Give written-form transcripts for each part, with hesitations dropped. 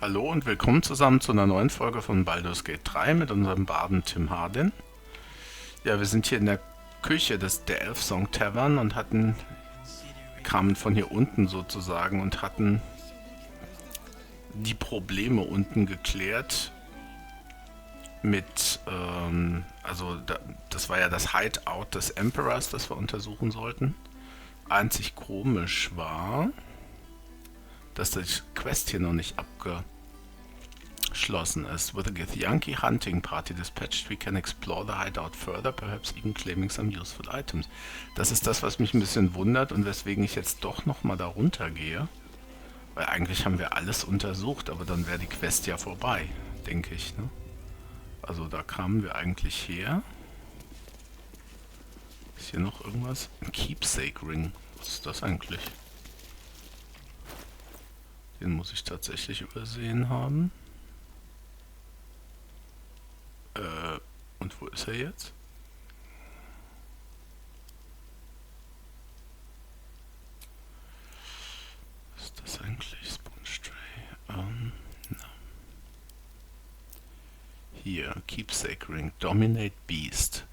Hallo und willkommen zusammen zu einer neuen Folge von Baldur's Gate 3 mit unserem Barden Tim Hardin. Ja, wir sind hier in der Küche der Elfsong Tavern und kamen von hier unten sozusagen und hatten die Probleme unten geklärt mit, das war ja das Hideout des Emperors, das wir untersuchen sollten. Einzig komisch war, dass die Quest hier noch nicht abgeschlossen ist. With a Githyanki hunting party dispatched, we can explore the hideout further, perhaps even claiming some useful items. Das ist das, was mich ein bisschen wundert und weswegen ich jetzt doch nochmal da runter gehe. Weil eigentlich haben wir alles untersucht, aber dann wäre die Quest ja vorbei, denke ich. Ne? Also da kamen wir eigentlich her. Ist hier noch irgendwas? Ein Keepsake Ring. Was ist das eigentlich? Den muss ich tatsächlich übersehen haben. Und wo ist er jetzt? Was ist das eigentlich? Spawn Stray. No. Hier, Keepsake Ring. Dominate Beast.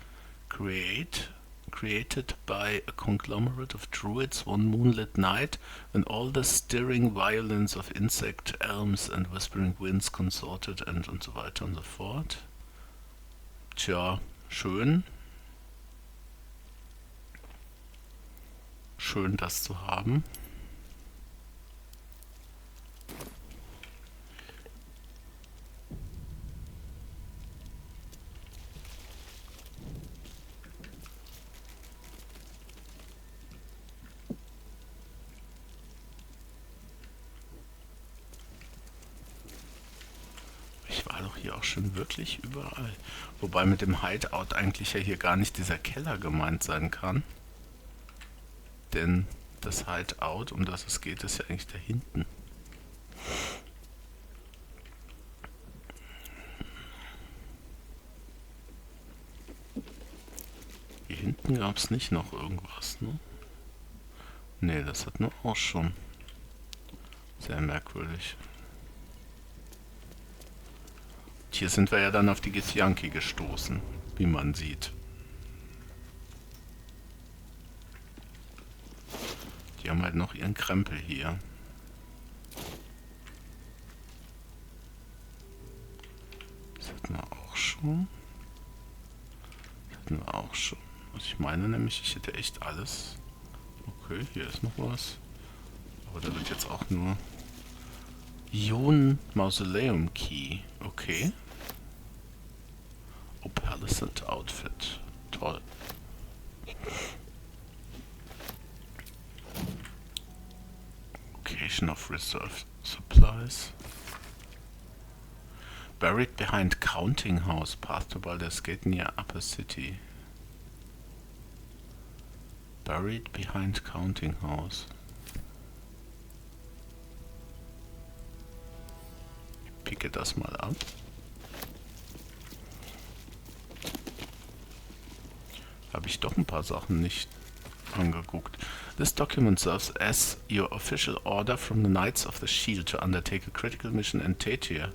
Created by a conglomerate of druids one moonlit night, when all the stirring violence of insect elms and whispering winds consorted und so weiter und so fort. Tja, schön. Schön, das zu haben. Ich war doch hier auch schon wirklich überall. Wobei mit dem Hideout eigentlich ja hier gar nicht dieser Keller gemeint sein kann. Denn das Hideout, um das es geht, ist ja eigentlich da hinten. Hier hinten gab es nicht noch irgendwas, ne? Ne, das hatten wir auch schon. Sehr merkwürdig. Und hier sind wir ja dann auf die Githyanki gestoßen, wie man sieht. Die haben halt noch ihren Krempel hier. Das hatten wir auch schon. Das hatten wir auch schon. Also ich meine nämlich, ich hätte echt alles. Okay, hier ist noch was. Aber da wird jetzt auch nur Ion Mausoleum Key. Okay. Opalescent Outfit. Toll. Location of Reserve Supplies. Buried behind Counting House. Path to Baldur's Gate near Upper City. Buried behind Counting House. Ich picke das mal ab. Habe ich doch ein paar Sachen nicht angeguckt. This document serves as your official order from the Knights of the Shield to undertake a critical mission in Tetia.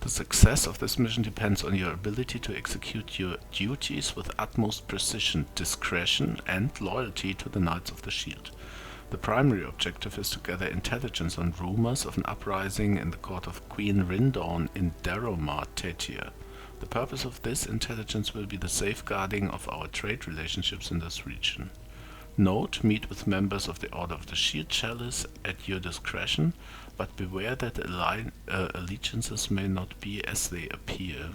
The success of this mission depends on your ability to execute your duties with utmost precision, discretion, and loyalty to the Knights of the Shield. The primary objective is to gather intelligence on rumors of an uprising in the court of Queen Rindorn in Daromar, Tetia. The purpose of this intelligence will be the safeguarding of our trade relationships in this region. Note, meet with members of the Order of the Shield Chalice at your discretion, but beware that allegiances may not be as they appear.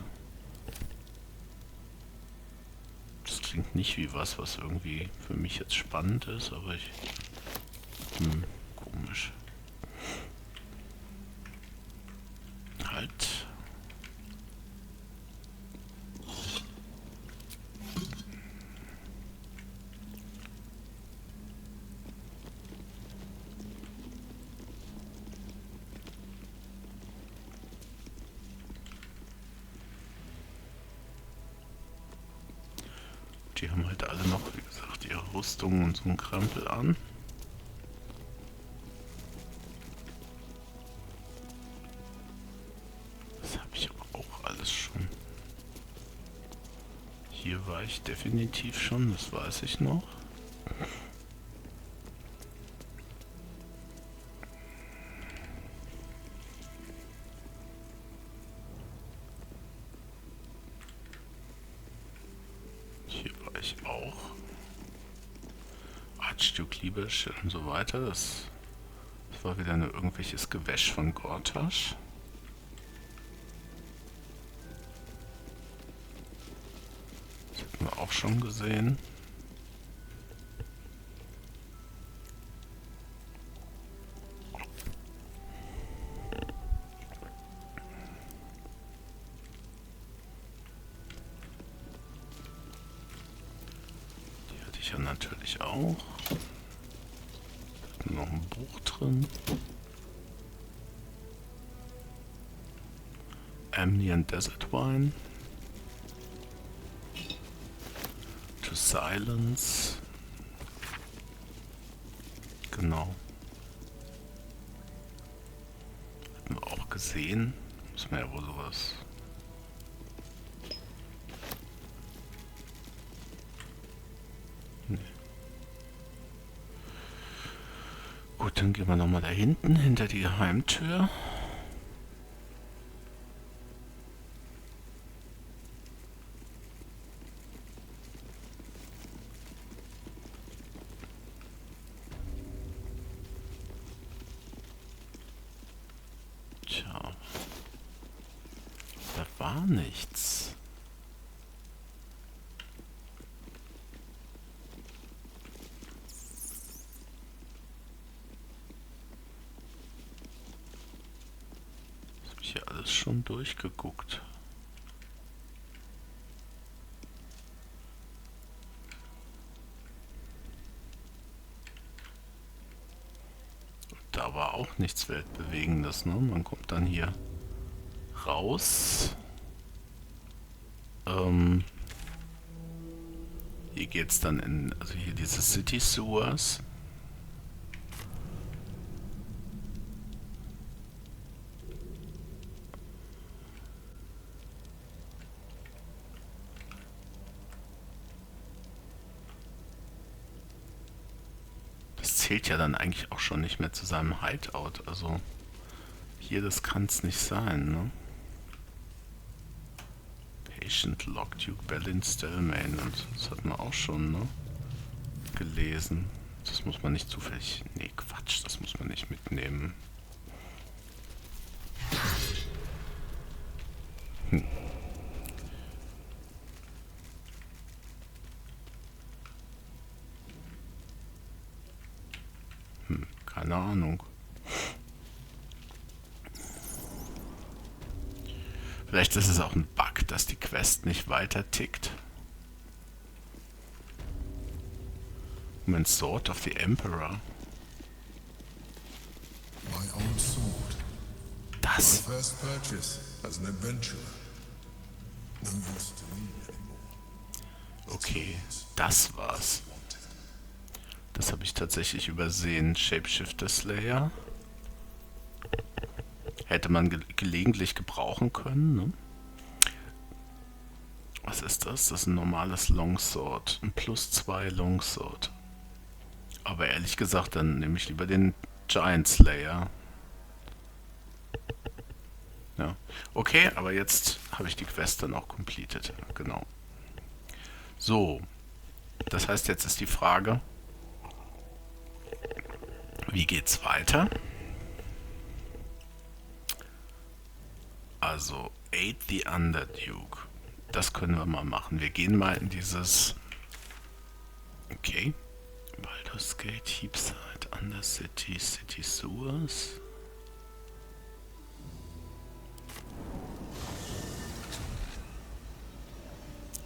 Das klingt nicht wie was irgendwie für mich jetzt spannend ist, aber ich... komisch. Halt. Die haben halt alle noch, wie gesagt, ihre Rüstungen und so einen Krempel an. ich definitiv schon, das weiß ich noch. Hier war ich auch. Archduke Liebeschild und so weiter. Das war wieder nur irgendwelches Gewäsch von Gortasch. Das hatten wir auch schon gesehen. Die hatte ich ja natürlich auch. Da hatten wir noch ein Buch drin. Ambient Desert Wine. To Silence. Genau. Hatten wir auch gesehen. Muss man ja wohl sowas. Nee. Gut, dann gehen wir nochmal da hinten, hinter die Geheimtür. Tja, da war nichts. Das habe ich hier alles schon durchgeguckt. Da war auch nichts Weltbewegendes, ne? Man kommt dann hier raus. Hier geht's dann in, also hier diese City Sewers. Das zählt ja dann eigentlich auch schon nicht mehr zu seinem Hideout. Also hier, das kann es nicht sein, ne? Patient Log Duke Berlin Stillman. Und das hatten wir auch schon, ne? Gelesen. Das muss man nicht zufällig... Nee, Quatsch, das muss man nicht mitnehmen. Keine Ahnung. Vielleicht ist es auch ein Bug, dass die Quest nicht weiter tickt. Moment, Sword of the Emperor. My own sword. Das. My first purchase as an adventurer. No use to me anymore. Okay, das war's. Das habe ich tatsächlich übersehen. Shapeshifter Slayer. Hätte man gelegentlich gebrauchen können, ne? Was ist das? Das ist ein normales Longsword. Ein +2 Longsword. Aber ehrlich gesagt, dann nehme ich lieber den Giant Slayer. Ja. Okay, aber jetzt habe ich die Quest dann auch completed. Genau. So. Das heißt, jetzt ist die Frage, wie geht's weiter? Also, Aid the Underduke. Das können wir mal machen. Wir gehen mal in dieses... Okay. Baldur's Gate, Heapside, Undercity, City Sewers.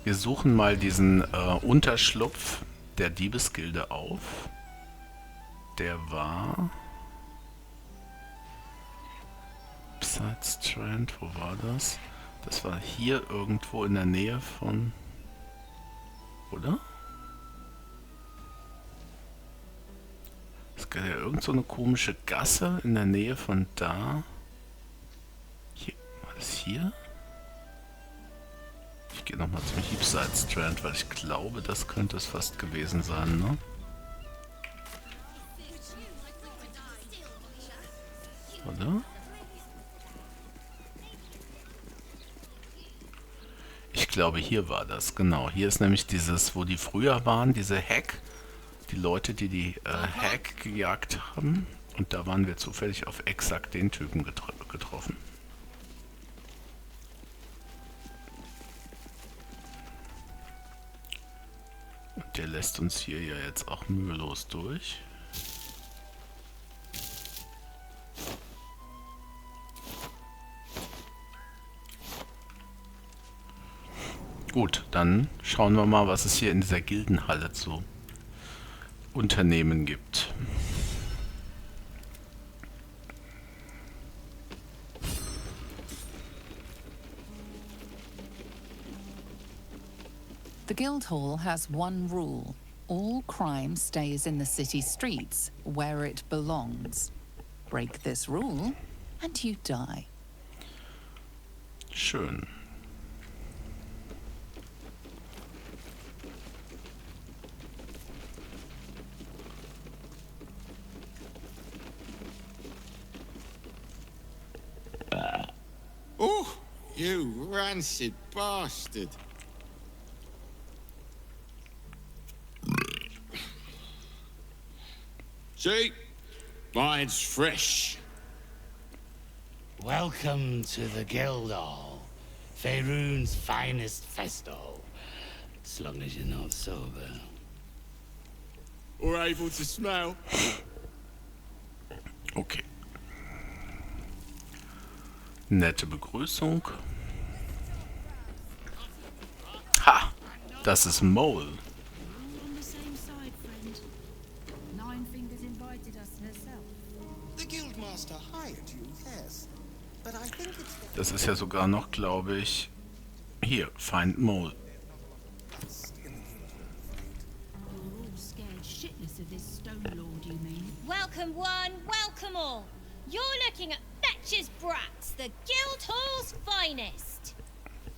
Wir suchen mal diesen Unterschlupf der Diebesgilde auf. Der war... Upside Strand, wo war das? Das war hier irgendwo in der Nähe von... Oder? Es gab ja irgend so eine komische Gasse in der Nähe von da. Hier, war das hier? Ich gehe gehe nochmal zum Heapside Strand, weil ich glaube, das könnte es fast gewesen sein, ne? Oder? Ich glaube, hier war das, genau. Hier ist nämlich dieses, wo die früher waren, diese Hack. Die Leute, die die Hack gejagt haben. Und da waren wir zufällig auf exakt den Typen getroffen. Und der lässt uns hier ja jetzt auch mühelos durch. Gut, dann schauen wir mal, was es hier in dieser Gildenhalle zu Unternehmen gibt. The Guildhall has one rule. All crime stays in the city streets, where it belongs. Break this rule, and you die. Schön. Oh, you rancid bastard. See? Mine's fresh. Welcome to the Guildhall, Faerun's finest festo. As long as you're not sober. Or able to smell. Okay. Nette Begrüßung. Ha! Das ist Mole. On the same side, friend. Nine Fingers invited us herself. The Guildmaster hired you, yes. But I think it's... Das ist ja sogar noch, glaube ich... Hier, Find Mole. You're all scared shitless of this Stone Lord, you mean? Welcome one, welcome all. You're looking at Thatcher's Brats, the Guildhall's finest.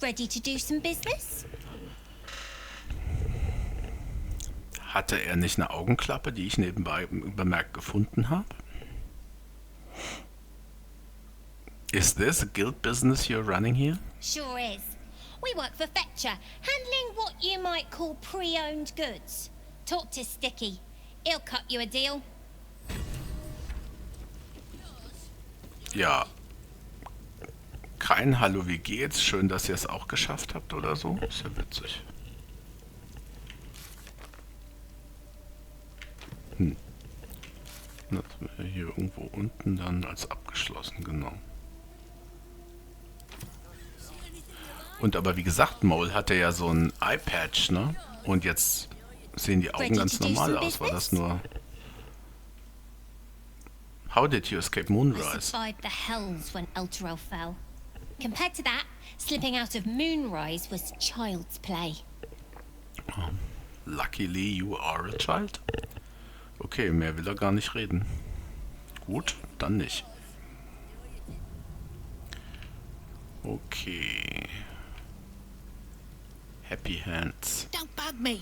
Ready to do some business? Hatte er nicht eine Augenklappe, die ich nebenbei bemerkt gefunden habe? Is this a guild business you're running here? Sure is. We work for Fetcher, handling what you might call pre-owned goods. Talk to Sticky. He'll cut you a deal. Ja. Kein Hallo, wie geht's? Schön, dass ihr es auch geschafft habt oder so. Ist ja witzig. Das wäre hier irgendwo unten dann als abgeschlossen, genau. Und aber wie gesagt, Mole hatte ja so ein Eye-Patch, ne? Und jetzt sehen die Augen ganz normal aus. War das nur... How did you escape I Moonrise? survived the hells when Elturel fell. Compared to that, slipping out of Moonrise was child's play. Luckily you are a child. Okay, mehr will er gar nicht reden. Gut, dann nicht. Okay. Happy Hands. Don't bug me.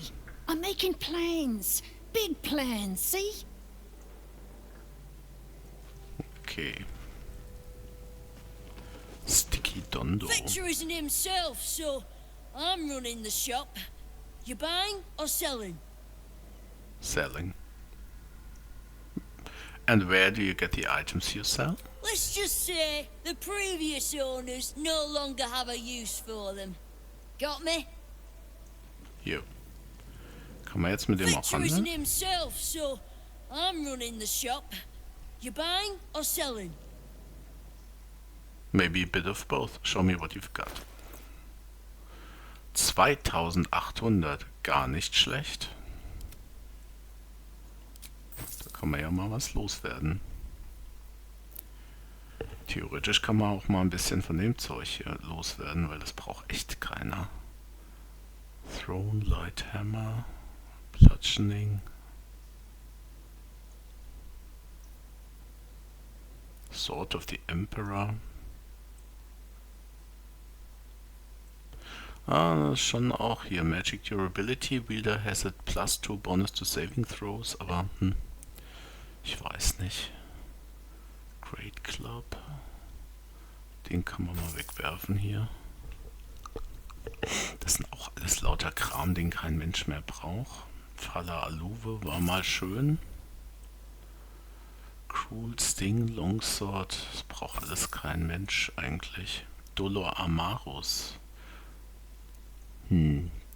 I'm making plans. Big plans, see? Okay. Sticky Dondo. Fetcher isn't himself, so I'm running the shop. You buying or selling? Selling. And where do you get the items you sell? Let's just say the previous owners no longer have a use for them. Got me? Hier. Kann man jetzt mit dem auch Fetcher isn't handeln? himself, so I'm running the shop. You buying or selling? Maybe a bit of both. Show me what you've got. 2800. Gar nicht schlecht. Da kann man ja mal was loswerden. Theoretisch kann man auch mal ein bisschen von dem Zeug hier loswerden, weil das braucht echt keiner. Throne, Light Hammer, Bludgeoning. Sword of the Emperor. Ah, schon auch hier. Magic Durability. Wielder has a +2 bonus to saving throws, aber ich weiß nicht. Great Club. Den kann man mal wegwerfen hier. Das sind auch alles lauter Kram, den kein Mensch mehr braucht. Fala Aluve war mal schön. Cruel Sting, Longsword, das braucht alles kein Mensch eigentlich. Dolor Amarus.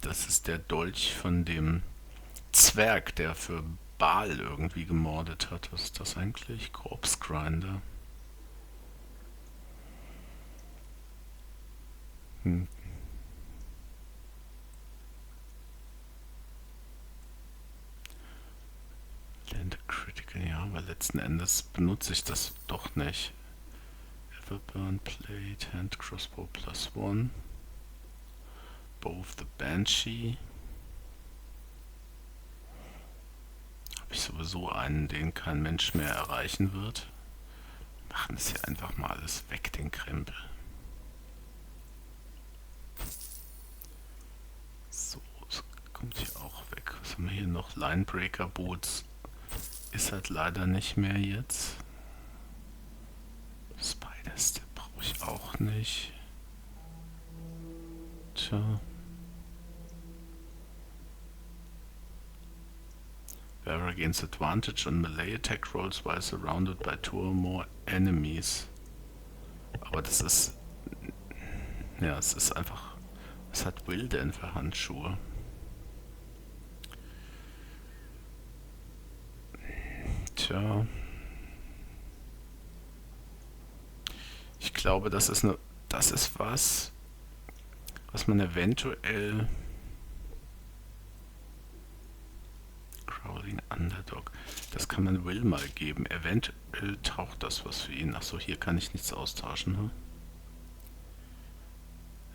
Das ist der Dolch von dem Zwerg, der für Baal irgendwie gemordet hat. Was ist das eigentlich? Corpse Grinder. Land Critical, ja, aber letzten Endes benutze ich das doch nicht. Everburn Plate, Hand Crossbow +1. Bow of the Banshee. Habe ich sowieso einen, den kein Mensch mehr erreichen wird. Machen es hier einfach mal alles weg, den Krempel. So, es kommt hier auch weg. Was haben wir hier noch? Linebreaker Boots. Ist halt leider nicht mehr jetzt. Spider-Step brauche ich auch nicht. Tja. Bearer gains advantage on melee attack rolls while surrounded by 2 or more enemies. Aber das ist... Ja, es ist einfach... Was hat Will denn für Handschuhe? Tja. Ich glaube, das ist was man eventuell... Crawling Underdog. Das kann man Will mal geben. Eventuell taucht das was für ihn. Achso, hier kann ich nichts austauschen. Ne?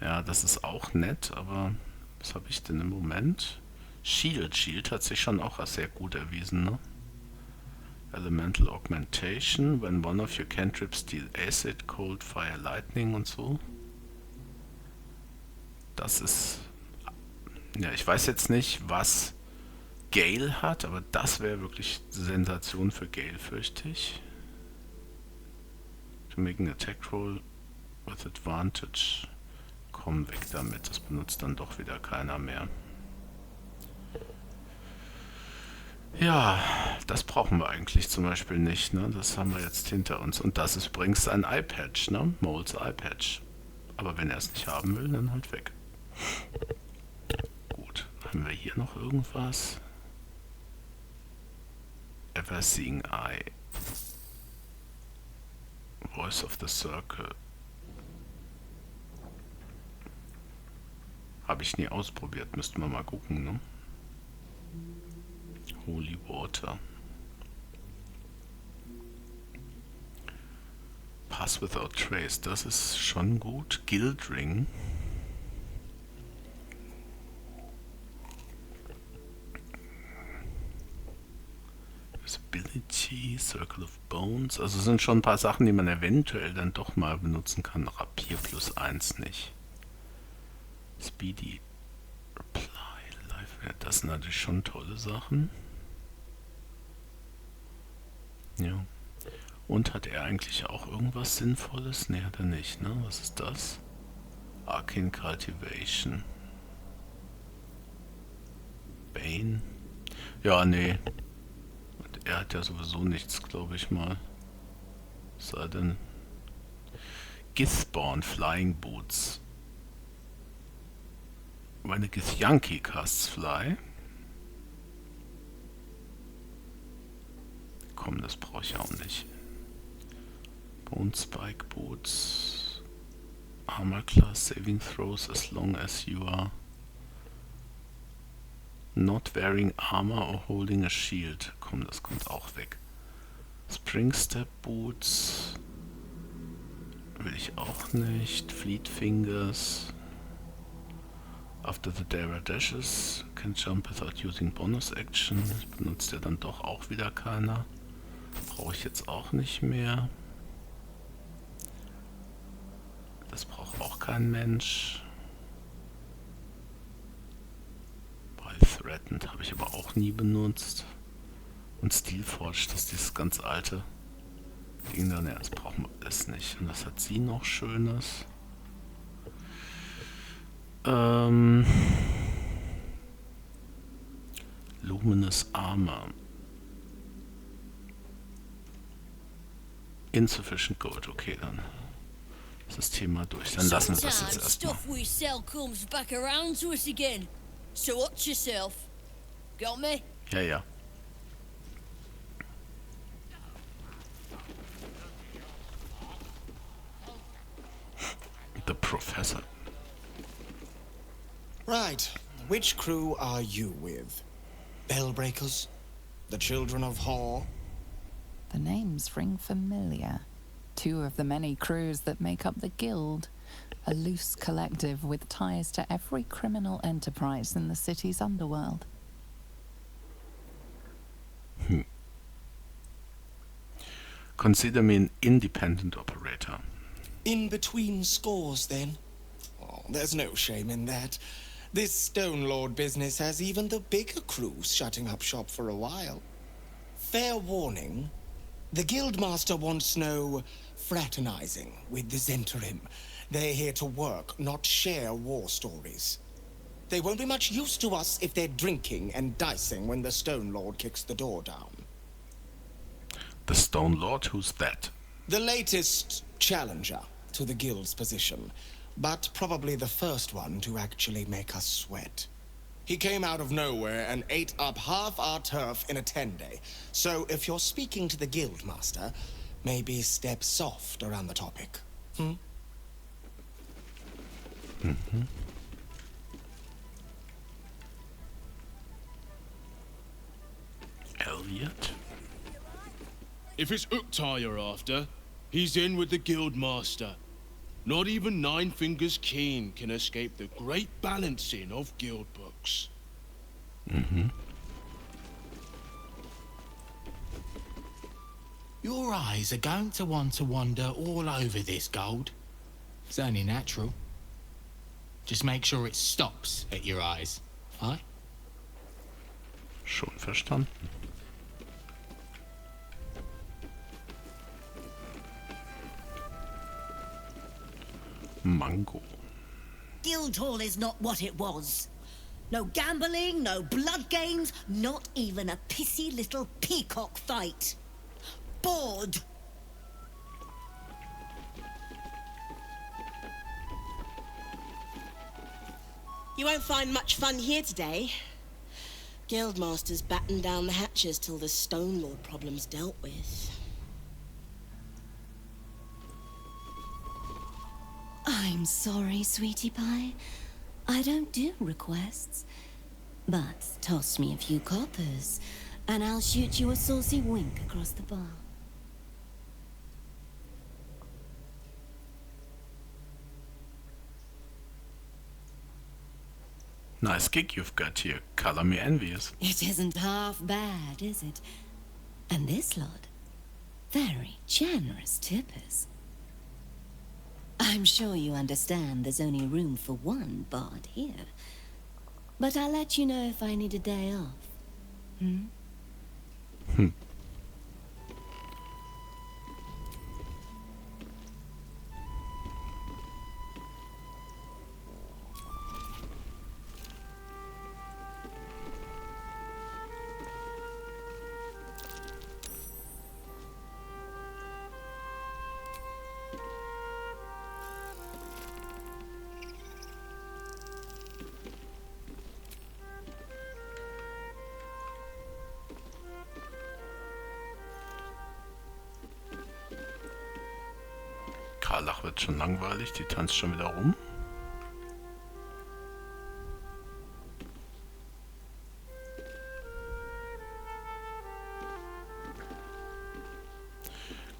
Ja, das ist auch nett, aber was habe ich denn im Moment? Shield. Shield hat sich schon auch als sehr gut erwiesen. Ne? Elemental Augmentation. When one of your cantrips deal Acid, Cold, Fire, Lightning und so. Das ist... Ja, ich weiß jetzt nicht, was Gale hat, aber das wäre wirklich Sensation für Gale, fürchte ich. To make an attack roll with advantage. Komm weg damit, das benutzt dann doch wieder keiner mehr. Ja, das brauchen wir eigentlich zum Beispiel nicht, ne? Das haben wir jetzt hinter uns. Und das ist übrigens ein Eye-Patch, ne? Moles Eye-Patch. Aber wenn er es nicht haben will, dann halt weg. Gut, haben wir hier noch irgendwas? Ever-Seeing Eye. Voice of the Circle. Habe ich nie ausprobiert, müssten wir mal gucken, ne? Holy Water. Pass Without Trace, das ist schon gut. Guild Ring. Visibility, Circle of Bones. Also sind schon ein paar Sachen, die man eventuell dann doch mal benutzen kann. Rapier +1 nicht. Speedy Reply, Life. Das sind natürlich schon tolle Sachen. Ja. Und hat er eigentlich auch irgendwas Sinnvolles? Ne, hat er nicht, ne? Was ist das? Arcane Cultivation. Bane. Ja, nee. Und er hat ja sowieso nichts, glaube ich mal. Sei denn... Githborn Flying Boots. When a Githyanki casts Fly. Komm, das brauche ich auch nicht. Bone Spike Boots. Armor Class Saving Throws as long as you are not wearing armor or holding a shield. Komm, das kommt auch weg. Spring Step Boots. Will ich auch nicht. Fleet Fingers. After the Dara dashes, can jump without using bonus action. Das benutzt ja dann doch auch wieder keiner. Brauche ich jetzt auch nicht mehr. Das braucht auch kein Mensch. Patent habe ich aber auch nie benutzt. Und Steelforge, das ist dieses ganz alte Ding dann. Ja, das brauchen wir alles nicht. Und das hat sie noch Schönes. Luminous Armor. Insufficient Gold. Okay, dann ist das Thema durch. Dann lassen wir das jetzt Sometimes erstmal. stuff we sell comes back around to us again. So watch yourself. Got me? Ja, ja. The Professor. Right. Which crew are you with? Bellbreakers? The Children of Hor? The names ring familiar. Two of the many crews that make up the Guild. A loose collective with ties to every criminal enterprise in the city's underworld. Consider me an independent operator. In between scores, then? Oh, there's no shame in that. This Stone Lord business has even the bigger crews shutting up shop for a while. Fair warning, the Guildmaster wants no fraternizing with the Zentarim. They're here to work, not share war stories. They won't be much use to us if they're drinking and dicing when the Stone Lord kicks the door down. The Stone Lord, who's that? The latest challenger to the Guild's position, but probably the first one to actually make us sweat. He came out of nowhere and ate up half our turf in a 10-day. So if you're speaking to the Guildmaster, maybe step soft around the topic. Elliot? If it's Uktar you're after, he's in with the Guildmaster. Not even Nine Fingers Keen can escape the great balancing of guild books. Your eyes are going to want to wander all over this gold. It's only natural. Just make sure it stops at your eyes, aye? Schon verstanden. Mango. Guildhall is not what it was. No gambling, no blood games, not even a pissy little peacock fight. Bored. You won't find much fun here today. Guildmaster's battened down the hatches till the Stone Lord problem's dealt with. I'm sorry, sweetie pie. I don't do requests. But toss me a few coppers, and I'll shoot you a saucy wink across the bar. Nice gig you've got here. Color me envious. It isn't half bad, is it? And this lot, very generous tippers. I'm sure you understand there's only room for one bard here. But I'll let you know if I need a day off. Karlach wird schon langweilig, die tanzt schon wieder rum.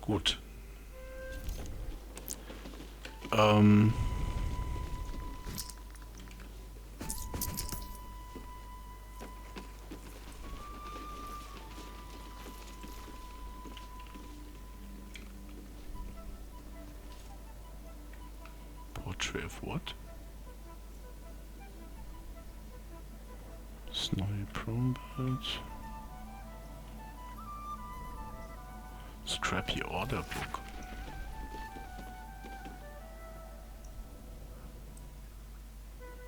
Gut. Portrait of what? Snowy Prombird. Scrappy Order Book.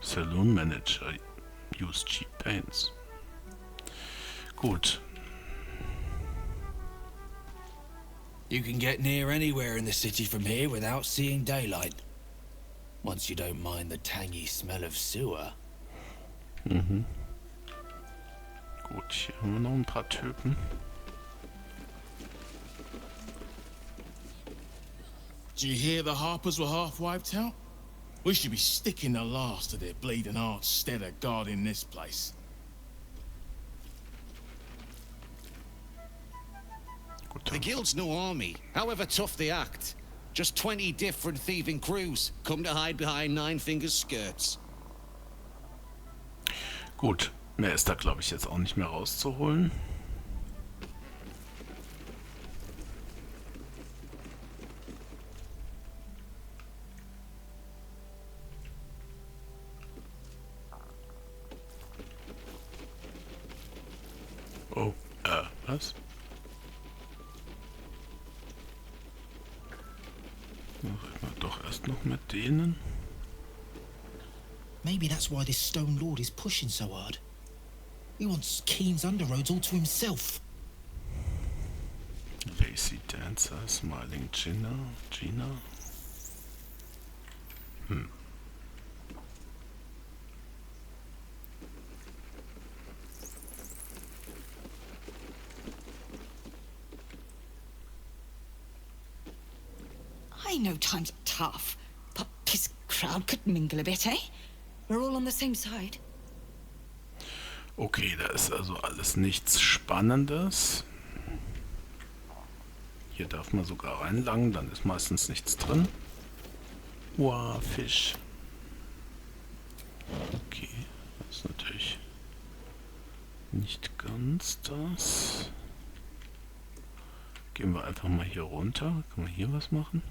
Saloon Manager. Use cheap paints. Gut. You can get near anywhere in the city from here without seeing daylight. Once you don't mind the tangy smell of sewer. Mhm. Gut, hier haben wir noch ein paar Typen. Do you hear the Harpers were half wiped out? We should be sticking the last of their bleeding hearts instead of guarding this place. The Guild's no army, however tough they act. Just 20 different thieving crews come to hide behind Nine Fingers' skirts. Gut, mehr ist da glaube ich jetzt auch nicht mehr rauszuholen. Oh, was? Reden wir doch erst noch mit denen. Maybe that's why this Stone Lord is pushing so hard. He wants Keen's underroads all to himself. Lazy Dancer, Smiling Gina. I know times are tough, but this crowd could mingle a bit, eh? We're all on the same side. Okay, da ist also alles nichts Spannendes. Hier darf man sogar reinlangen, dann ist meistens nichts drin. Wow, Fisch. Okay, das ist natürlich nicht ganz das. Gehen wir einfach mal hier runter. Kann man hier was machen?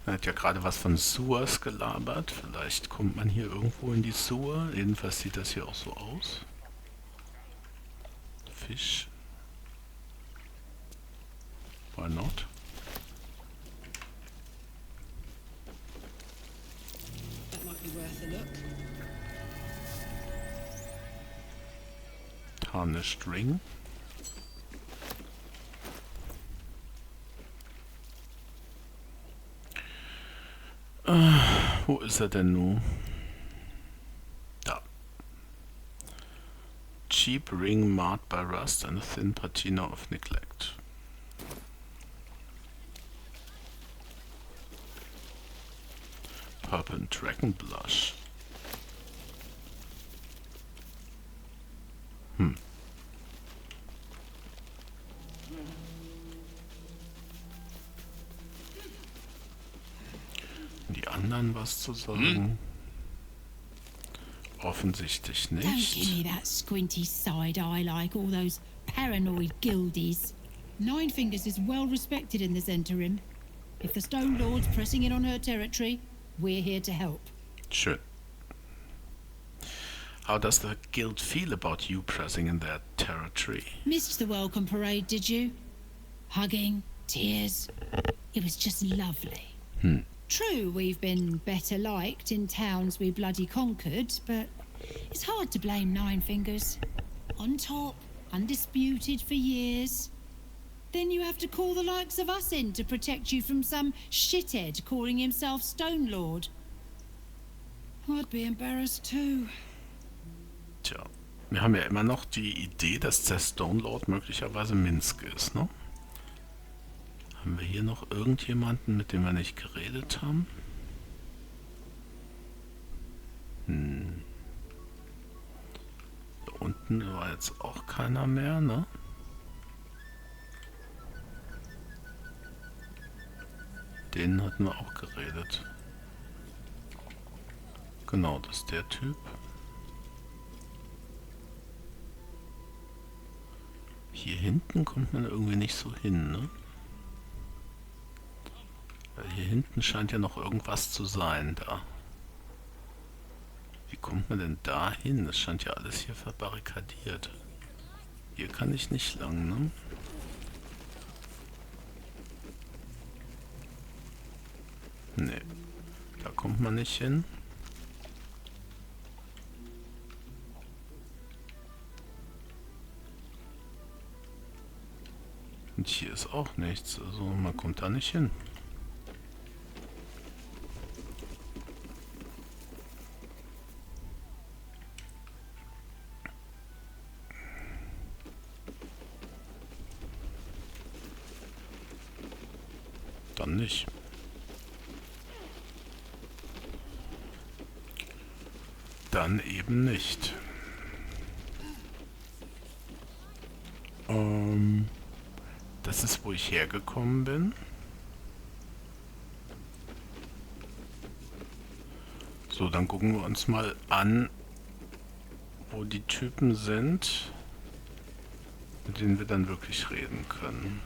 Er hat ja gerade was von Sewers gelabert. Vielleicht kommt man hier irgendwo in die Sewer. Jedenfalls sieht das hier auch so aus. Fisch. Why not? That might be worth a look. Tarnished Ring. Wo ist er denn nun? Da. Cheap ring marred by rust and a thin patina of neglect. Purple Dragon Blush. Die anderen was zu sagen? Offensichtlich Don't give nicht. me that squinty side eye like all those paranoid guildies. Nine Fingers is well respected in the Zentarim. If the Stone Lord's pressing in on her territory, we're here to help. Schön. How does the guild feel about you pressing in their territory? Missed the welcome parade, did you? Hugging, tears. It was just lovely. True, we've been better liked in towns we bloody conquered, but it's hard to blame Nine Fingers. On top, undisputed for years. Then you have to call the likes of us in to protect you from some shithead calling himself Stone Lord. I'd be embarrassed too. Tja, wir haben ja immer noch die Idee, dass der Stone Lord möglicherweise Minsk ist, ne? Haben wir hier noch irgendjemanden, mit dem wir nicht geredet haben? Da unten war jetzt auch keiner mehr, ne? denen hatten wir auch geredet. Genau, das ist der Typ. Hier hinten kommt man irgendwie nicht so hin, ne? Weil hier hinten scheint ja noch irgendwas zu sein, da. Wie kommt man denn da hin? Das scheint ja alles hier verbarrikadiert. Hier kann ich nicht lang, ne? Ne, da kommt man nicht hin. Und hier ist auch nichts, also man kommt da nicht hin. Dann nicht. Dann eben nicht. Das ist, wo ich hergekommen bin. So, dann gucken wir uns mal an, wo die Typen sind, mit denen wir dann wirklich reden können.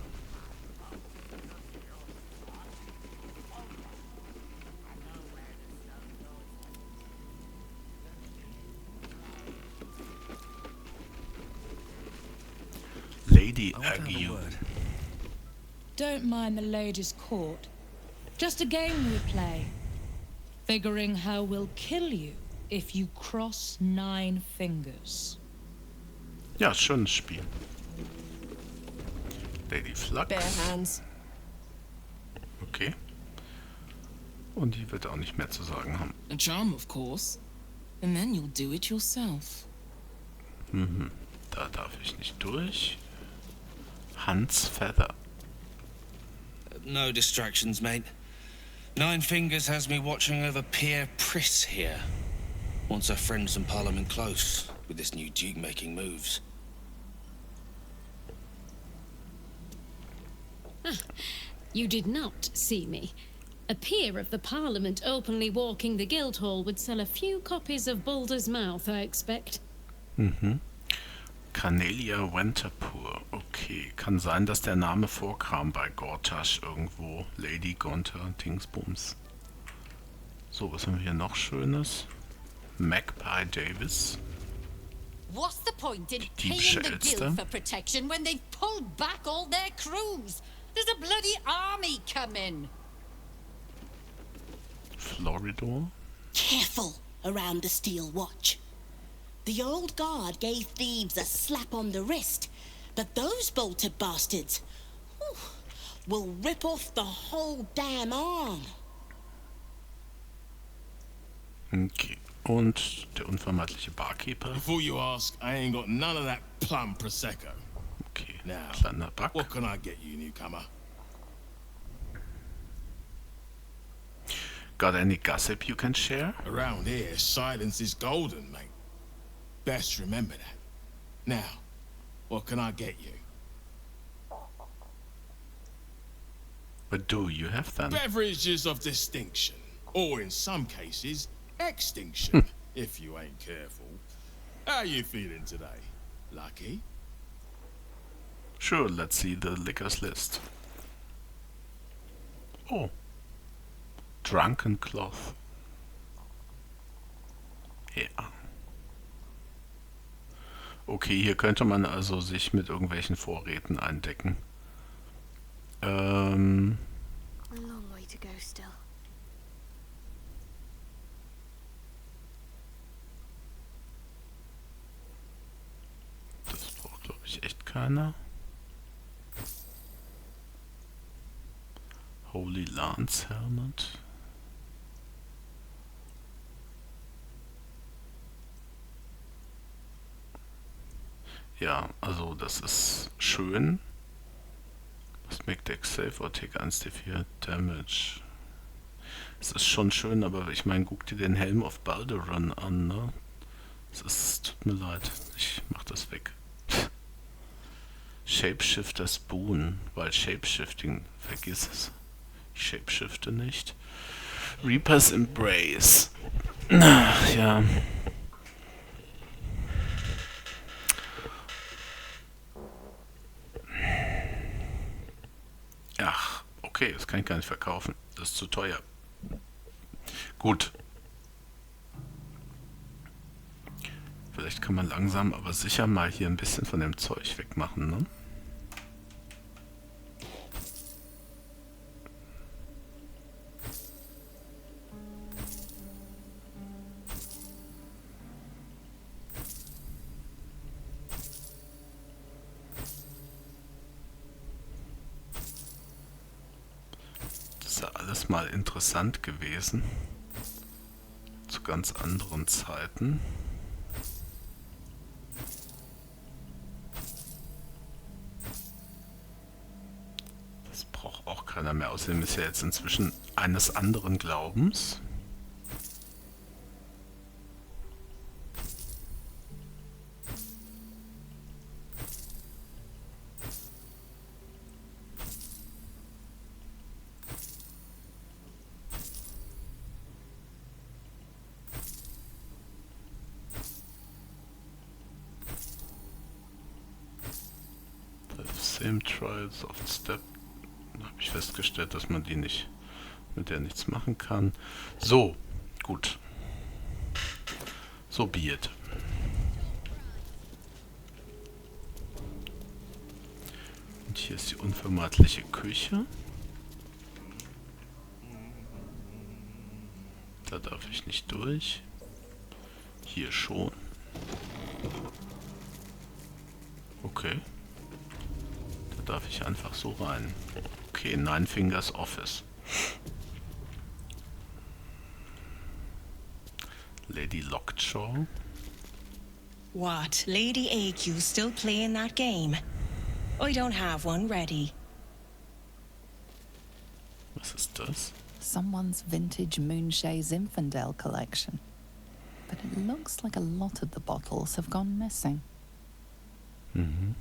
Lady Ague. Don't mind the ladies' court. Just a game we play. Figuring how we'll kill you if you cross 9 fingers. Ja, schönes Spiel. Lady Flux. Bare hands. Okay. Und die wird auch nicht mehr zu sagen haben. A charm, of course. And then you'll do it yourself. Mhm. Da darf ich nicht durch. Hans Feather. No distractions, mate. Nine Fingers has me watching over Pierre Priss here. Wants her friends in Parliament close with this new Duke making moves. You did not see me. A peer of the Parliament openly walking the Guildhall would sell a few copies of Baldur's Mouth, I expect. Mhm. Cornelia Winterpour. Okay, kann sein, dass der Name vorkam bei Gortash irgendwo. Lady Gonter, Dingsbums. So, was haben wir hier noch Schönes? Magpie Davis. What's the point in Diebische paying the Elster. guild for protection when they've pulled back all their crews? There's a bloody army coming. Floridor. Careful around the Steel Watch. The old guard gave thieves a slap on the wrist, but those bolted bastards will rip off the whole damn arm. Okay. Und der unvermeidliche Barkeeper. Before you ask, I ain't got none of that plum prosecco. Okay. Now, Kleiner Back. what can I get you, newcomer? Got any gossip you can share? Around here, silence is golden, mate. Best remember that. Now, what can I get you? What do you have then? Beverages of distinction, or in some cases, extinction, if you ain't careful. How you feeling today? Lucky? Sure, let's see the liquors list. Oh. Drunken Cloth. Ja. Okay, hier könnte man also sich mit irgendwelchen Vorräten eindecken. A long way to go still. Das braucht, glaube ich, echt keiner. Holy Lance Helmet. Ja, also das ist schön. Was make deck save or take 1d4 damage? Es ist schon schön, aber ich meine, guck dir den Helm of Balduran an, ne? Es tut mir leid, ich mach das weg. Shapeshifter's Boon, weil Shapeshifting, vergiss es. Ich shapeshifte nicht. Reaper's Embrace. Ja. Ach, okay, das kann ich gar nicht verkaufen. Das ist zu teuer. Gut. Vielleicht kann man langsam, aber sicher mal hier ein bisschen von dem Zeug wegmachen, ne? Das ist ja alles mal interessant gewesen. Zu ganz anderen Zeiten. Das braucht auch keiner mehr. Außerdem ist er jetzt inzwischen eines anderen Glaubens. Same Trials of the Step. Da habe ich festgestellt, dass man die nicht, mit der nichts machen kann. So, gut. So be it. Und hier ist die unvermeidliche Küche. Da darf ich nicht durch. Hier schon. Okay. Darf ich einfach so rein. Okay, Nine Fingers Office. Lady Lockjaw. What? Lady AQ still playing that game? I don't have one ready. Was ist das? Someone's vintage Moonshay Zinfandel collection. But it looks like a lot of the bottles have gone missing. Mhm.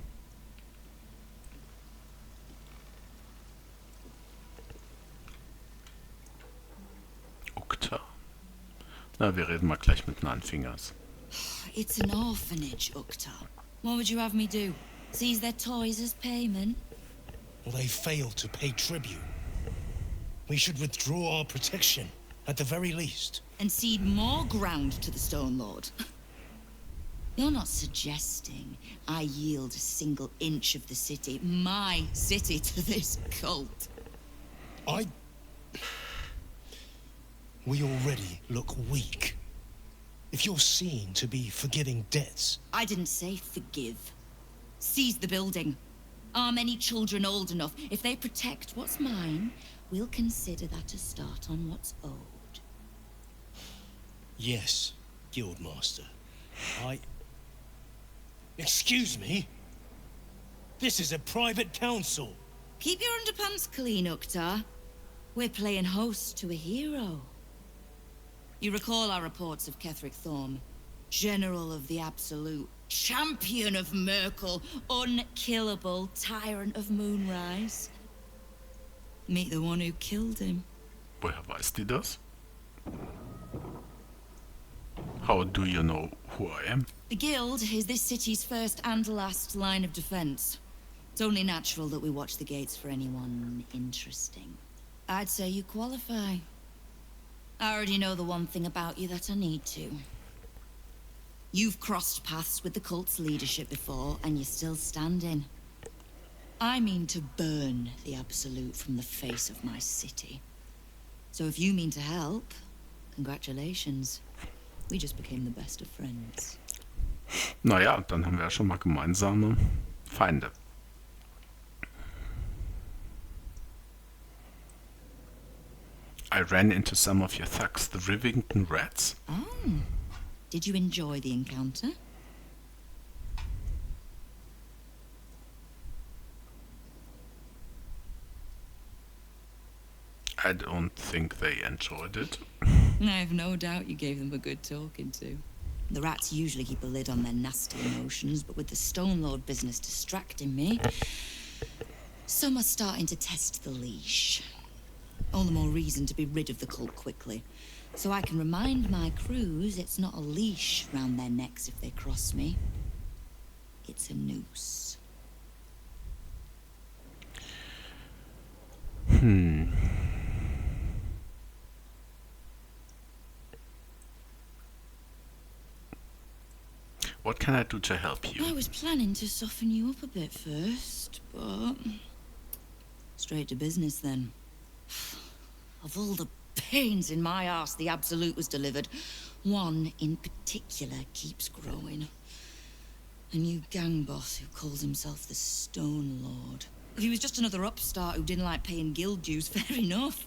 Na, wir reden mal gleich mit Nine Fingers. It's an orphanage, Ukta. What would you have me do? Seize their toys as payment? Well, they failed to pay tribute. We should withdraw our protection, at the very least. And cede more ground to the Stone Lord? You're not suggesting I yield a single inch of the city, my city, to this cult? We already look weak. If you're seen to be forgiving debts... I didn't say forgive. Seize the building. Arm any children old enough. If they protect what's mine, we'll consider that a start on what's owed. Yes, Guildmaster. Excuse me? This is a private council. Keep your underpants clean, Uktar. We're playing host to a hero. You recall our reports of Ketheric Thorm, General of the Absolute, Champion of Merkel, unkillable Tyrant of Moonrise. Meet the one who killed him. Woher weiß die das? How do you know who I am? The Guild is this city's first and last line of defense. It's only natural that we watch the gates for anyone interesting. I'd say you qualify. I already know the one thing about you that I need to. You've crossed paths with the cult's leadership before, and you're still standing. I mean to burn the Absolute from the face of my city. So if you mean to help, congratulations. We just became the best of friends. Naja, dann haben wir ja schon mal gemeinsame Feinde. I ran into some of your thugs, the Rivington Rats. Oh. Did you enjoy the encounter? I don't think they enjoyed it. I've no doubt you gave them a good talking to. The rats usually keep a lid on their nasty emotions, but with the Stone Lord business distracting me, some are starting to test the leash. All the more reason to be rid of the cult quickly. So I can remind my crews it's not a leash round their necks if they cross me. It's a noose. What can I do to help you? I was planning to soften you up a bit first, but... straight to business then. Of all the pains in my arse the Absolute was delivered, one in particular keeps growing. A new gang boss who calls himself the Stone Lord. If he was just another upstart who didn't like paying guild dues, fair enough.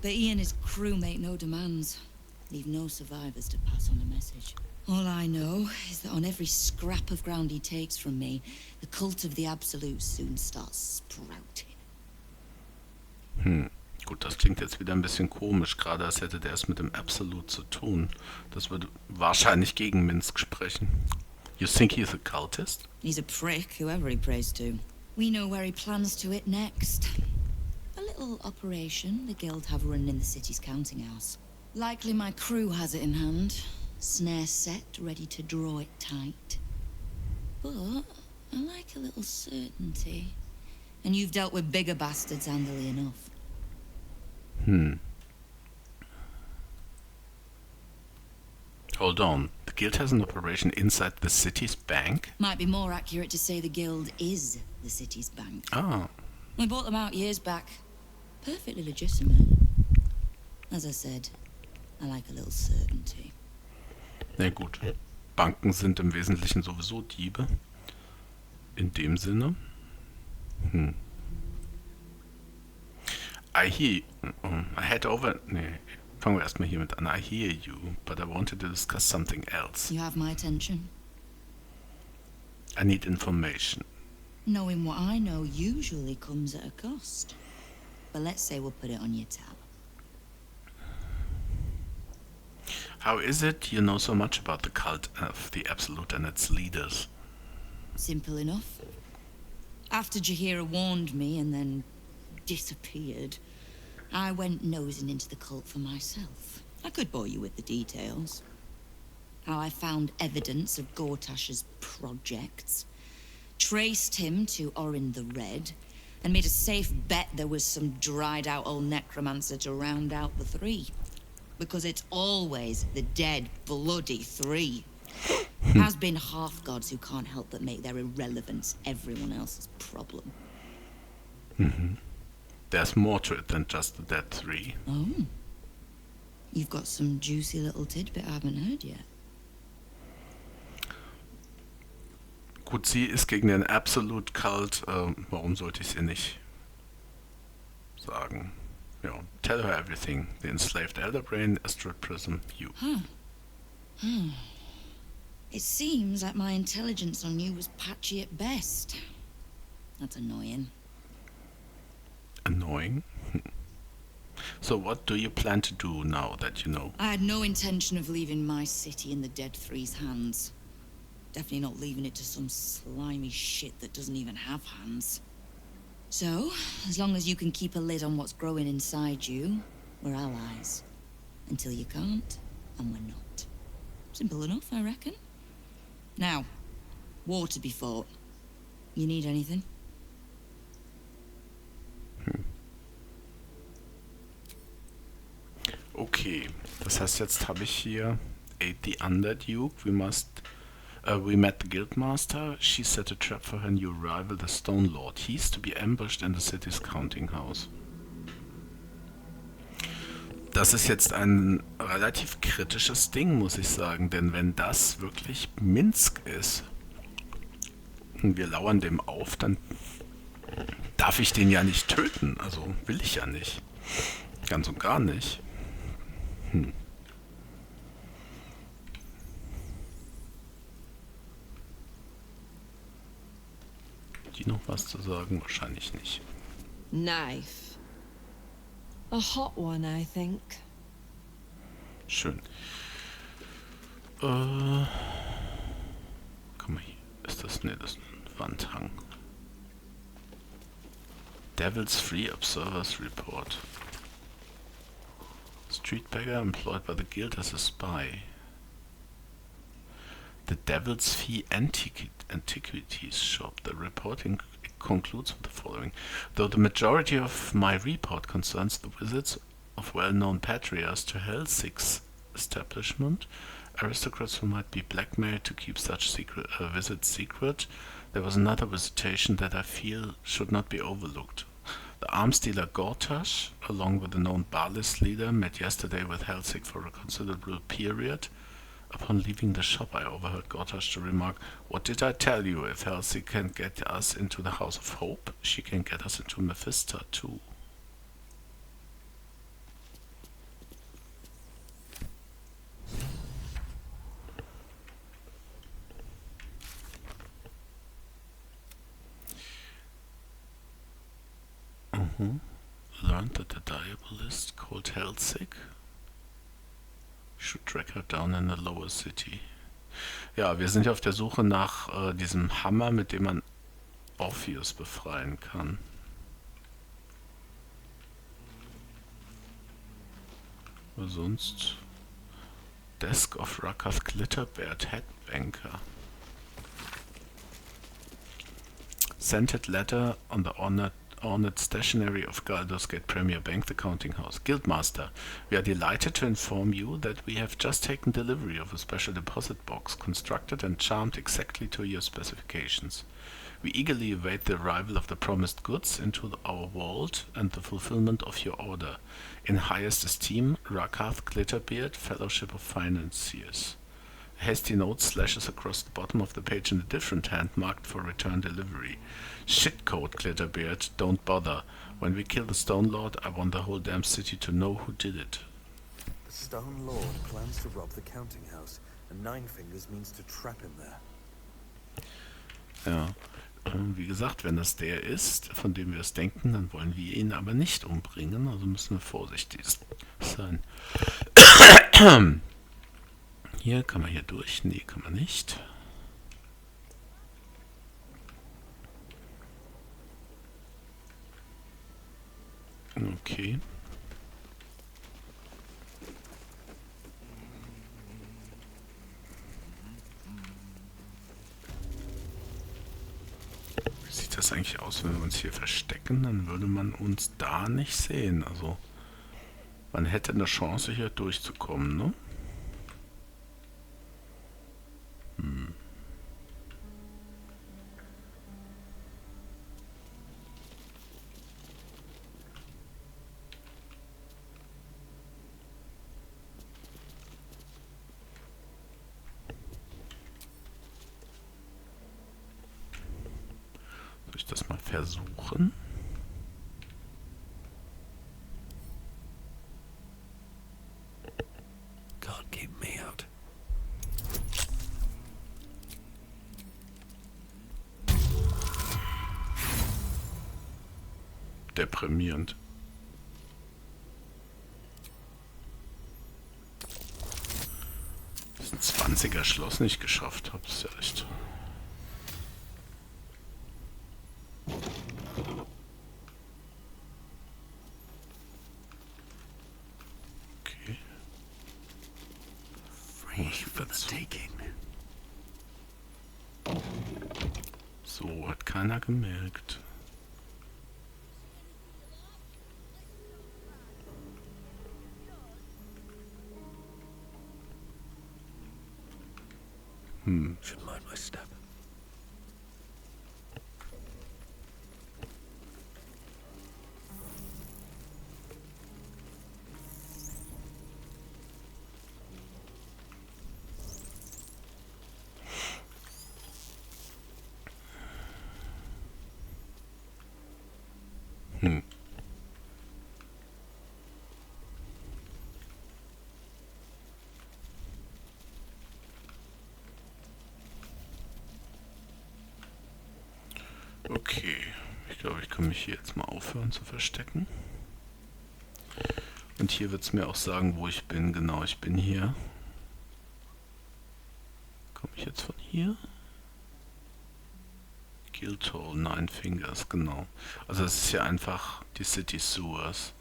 But he and his crew make no demands. Leave no survivors to pass on the message. All I know is that on every scrap of ground he takes from me, the cult of the Absolute soon starts sprouting. Gut, das klingt jetzt wieder ein bisschen komisch, gerade als hätte der es mit dem Absolute zu tun. Das würde wahrscheinlich gegen Minsk sprechen. You think he's a cultist? He's a prick, whoever he prays to. We know where he plans to hit next. A little operation the guild have run in the city's counting house. Likely my crew has it in hand. Snare set, ready to draw it tight. But I like a little certainty. And you've dealt with bigger bastards handily enough. Hold on. The guild has an operation inside the city's bank? Might be more accurate to say the guild is the city's bank. Ah. We bought them out years back. Perfectly legitimate. As I said, I like a little certainty. Na gut. Banken sind im Wesentlichen sowieso Diebe. In dem Sinne. I hear... I head over... Nee, fangen wir erstmal hiermit an. I hear you, but I wanted to discuss something else. You have my attention. I need information. Knowing what I know usually comes at a cost. But let's say we'll put it on your tab. How is it you know so much about the cult of the Absolute and its leaders? Simple enough. After Jaheira warned me and then disappeared, I went nosing into the cult for myself. I could bore you with the details. How I found evidence of Gortash's projects, traced him to Orin the Red, and made a safe bet there was some dried-out old necromancer to round out the three. Because it's always the dead, bloody three. Has been half-gods who can't help but make their irrelevance everyone else's problem. There's more to it than just the dead three. Oh. You've got some juicy little tidbit I haven't heard yet. Gut, sie ist gegen den Absolute Cult. Warum sollte ich sie nicht sagen? Ja, tell her everything. The enslaved elder brain, Asteroid Prism, you. It seems like my intelligence on you was patchy at best. That's annoying. Annoying? So what do you plan to do now that you know? I had no intention of leaving my city in the Dead Three's hands. Definitely not leaving it to some slimy shit that doesn't even have hands. So, as long as you can keep a lid on what's growing inside you, we're allies. Until you can't, and we're not. Simple enough, I reckon. Now, war to be fought. You need anything? Okay, das heißt, jetzt habe ich hier Aid the Underduke. We met the Guildmaster. She set a trap for her new rival, the Stone Lord. He's to be ambushed in the city's counting house. Das ist jetzt ein relativ kritisches Ding, muss ich sagen, denn wenn das wirklich Minsk ist und wir lauern dem auf, dann darf ich den ja nicht töten. Also will ich ja nicht. Ganz und gar nicht. Die noch was zu sagen? Wahrscheinlich nicht. Knife. A hot one, I think. Schön. Guck mal hier. Ist das? Ne, das ist ein Wandhang. Devil's Free Observers Report. street beggar employed by the guild as a spy. The Devil's Fee Antiquities Shop. The reporting concludes with the following. Though the majority of my report concerns the visits of well-known patriarchs to Helsig's establishment, aristocrats who might be blackmailed to keep such visits secret, there was another visitation that I feel should not be overlooked. The arms dealer Gortash, along with the known Balis leader, met yesterday with Helsig for a considerable period. Upon leaving the shop, I overheard Gortash to remark, "What did I tell you? If Helsig can get us into the House of Hope, she can get us into Mephisto too." Learned that the diabolist called Helsig should track her down in the lower city. Ja, wir sind ja auf der Suche nach diesem Hammer, mit dem man Orpheus befreien kann. Aber sonst Desk of Rakath Glitterbeard Headbanker. Scented letter on the ornate stationery of Galdur's Gate Premier Bank, the counting house. Guildmaster, we are delighted to inform you that we have just taken delivery of a special deposit box, constructed and charmed exactly to your specifications. We eagerly await the arrival of the promised goods into our vault and the fulfillment of your order. In highest esteem, Rakath Glitterbeard, Fellowship of Financiers. A hasty note slashes across the bottom of the page in a different hand, marked for return delivery. Shitcode, Glitterbeard, don't bother. When we kill the Stone Lord, I want the whole damn city to know who did it. The Stone Lord plans to rob the counting house, and Nine Fingers means to trap him there. Ja, wie gesagt, wenn das der ist, von dem wir es denken, dann wollen wir ihn aber nicht umbringen, also müssen wir vorsichtig sein. Hier, kann man hier durch? Nee, kann man nicht. Okay. Wie sieht das eigentlich aus, wenn wir uns hier verstecken? Dann würde man uns da nicht sehen. Also, man hätte eine Chance, hier durchzukommen, ne? Soll ich das mal versuchen? Can't keep me out. Deprimierend. Das ist ein 20er Schloss nicht geschafft habe, ist ja echt. Okay. So, hat keiner gemerkt. Should mind my step. Okay, ich glaube, ich kann mich hier jetzt mal aufhören zu verstecken. Und hier wird es mir auch sagen, wo ich bin. Genau, ich bin hier. Komme ich jetzt von hier? Guildhall, Nine Fingers, genau. Also es ist hier einfach die City Sewers.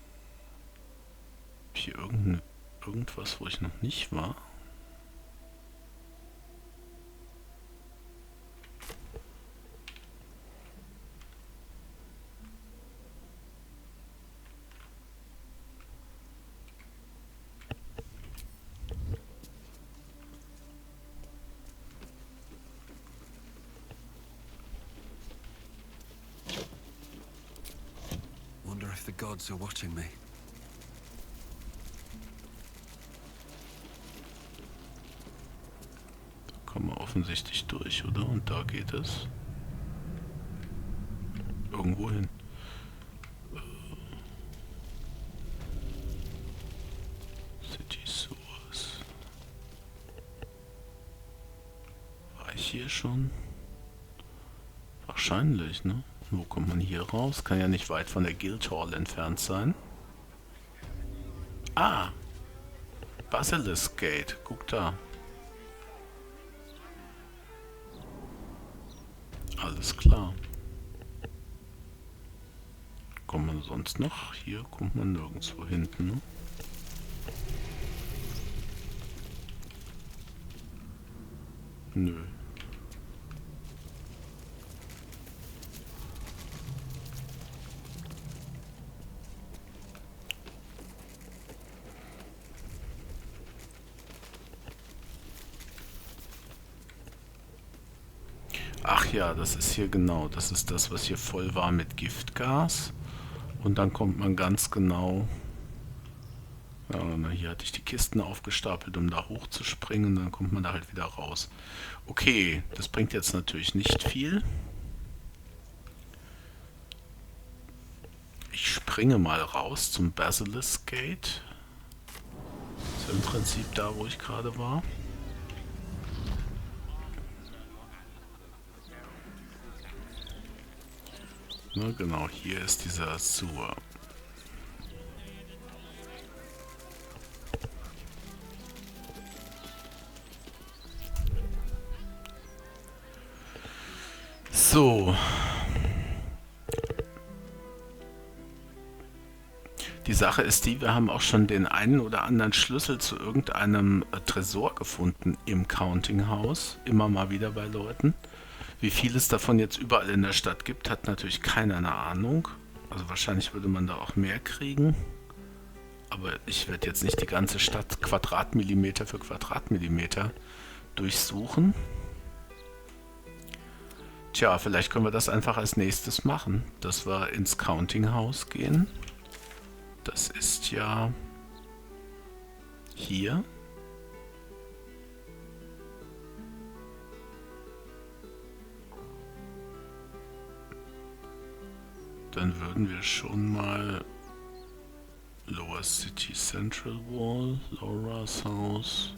Hier irgendeine irgendwas, wo ich noch nicht war? Wonder if the gods are watching me. Da kommen wir offensichtlich durch, oder? Und da geht es irgendwo hin. City Source. War ich hier schon? Wahrscheinlich, ne? Wo kommt man hier raus? Kann ja nicht weit von der Guildhall entfernt sein. Ah! Basilisk Gate. Guck da. Alles klar. Kommt man sonst noch? Hier kommt man nirgendwo hinten, ne? Nö. Ach ja, das ist hier genau. Das ist das, was hier voll war mit Giftgas. Und dann kommt man ganz genau... Ja, hier hatte ich die Kisten aufgestapelt, um da hochzuspringen. Dann kommt man da halt wieder raus. Okay, das bringt jetzt natürlich nicht viel. Ich springe mal raus zum Basilisk Gate. Das ist im Prinzip da, wo ich gerade war. Ne, genau, hier ist dieser Sewer. So. Die Sache ist die, wir haben auch schon den einen oder anderen Schlüssel zu irgendeinem Tresor gefunden im Counting House. Immer mal wieder bei Leuten. Wie viel es davon jetzt überall in der Stadt gibt, hat natürlich keiner eine Ahnung. Also wahrscheinlich würde man da auch mehr kriegen. Aber ich werde jetzt nicht die ganze Stadt Quadratmillimeter für Quadratmillimeter durchsuchen. Tja, vielleicht können wir das einfach als nächstes machen, dass wir ins Counting House gehen. Das ist ja hier. Dann würden wir schon mal Lower City Central Wall, Laura's Haus.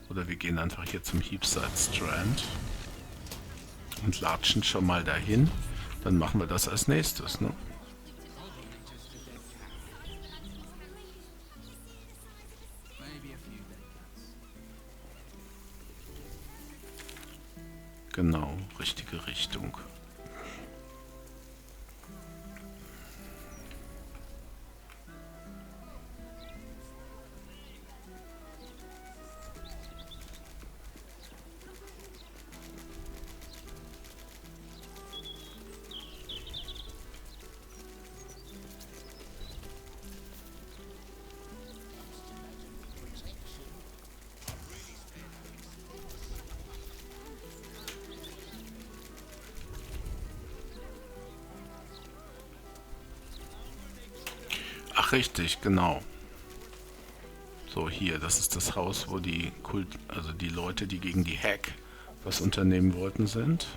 Oder wir gehen einfach hier zum Heapside Strand und latschen schon mal dahin. Dann machen wir das als nächstes, ne? Genau, richtige Richtung. Ach, richtig, genau. So, hier, das ist das Haus, wo die also die Leute, die gegen die Hack was unternehmen wollten, sind.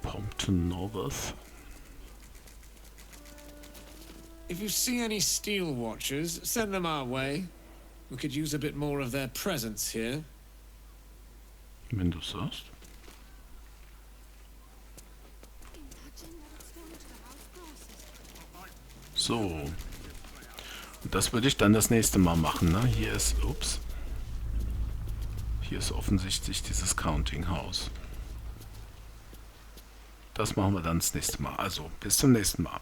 Pompton North. If you see any steel watchers, send them our way. We could use a bit more of their presence here. Wenn du sagst. So. Und das würde ich dann das nächste Mal machen, ne? Hier ist, ups. Hier ist offensichtlich dieses Counting House. Das machen wir dann das nächste Mal. Also, bis zum nächsten Mal.